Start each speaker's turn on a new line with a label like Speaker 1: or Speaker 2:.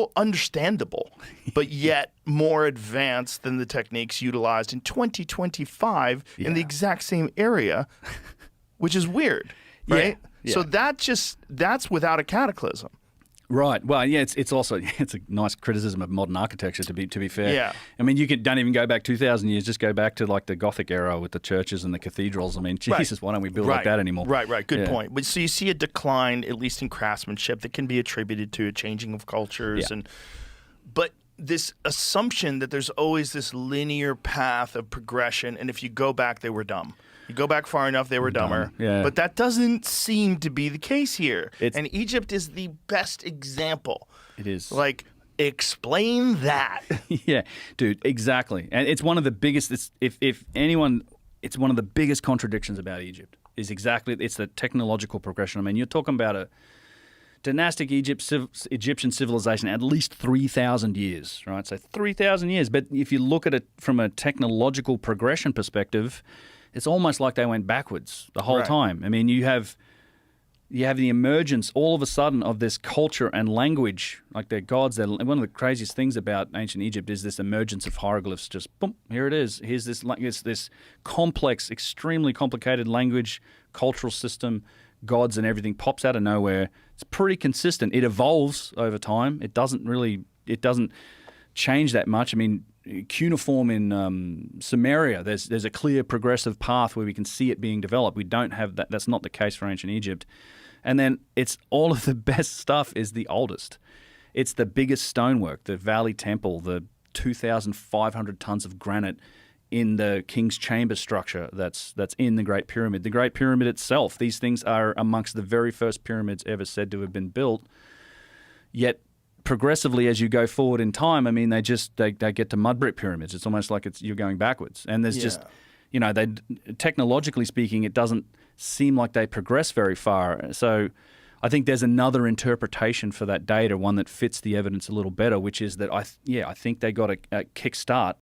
Speaker 1: still understandable, but yet more advanced than the techniques utilized in 2025 in the exact same area, which is weird, right? So that's without a cataclysm.
Speaker 2: Right. Well, yeah, it's also a nice criticism of modern architecture, to be fair.
Speaker 1: Yeah.
Speaker 2: I mean, don't even go back 2,000 years. Just go back to like the Gothic era with the churches and the cathedrals. I mean, Jesus, why don't we build like that anymore?
Speaker 1: Right. Good point. But so you see a decline, at least in craftsmanship, that can be attributed to a changing of cultures, but this assumption that there's always this linear path of progression, and if you go back, they were dumb. You go back far enough, they were dumber.
Speaker 2: Yeah.
Speaker 1: But that doesn't seem to be the case here. And Egypt is the best example.
Speaker 2: It is.
Speaker 1: Like, explain that.
Speaker 2: Yeah, dude, exactly. And it's one of the biggest, if anyone, it's one of the biggest contradictions about Egypt is it's the technological progression. I mean, you're talking about a dynastic Egyptian civilization, at least 3,000 years, right? So 3,000 years. But if you look at it from a technological progression perspective, it's almost like they went backwards the whole time. I mean, you have the emergence all of a sudden of this culture and language, like their gods. One of the craziest things about ancient Egypt is this emergence of hieroglyphs. Just boom, here it is. Here's this complex, extremely complicated language, cultural system, gods and everything pops out of nowhere. It's pretty consistent. It evolves over time. It doesn't change that much. I mean, cuneiform in Sumeria, there's a clear progressive path where we can see it being developed. We don't have that. That's not the case for ancient Egypt. And then it's all of the best stuff is the oldest. It's the biggest stonework, the Valley Temple, the 2,500 tons of granite in the King's Chamber structure that's in the Great Pyramid. The Great Pyramid itself, these things are amongst the very first pyramids ever said to have been built. Yet progressively, as you go forward in time, I mean, they get to mud brick pyramids. It's almost like you're going backwards. And there's just, technologically speaking, it doesn't seem like they progress very far. So I think there's another interpretation for that data, one that fits the evidence a little better, which is that I think they got a kick start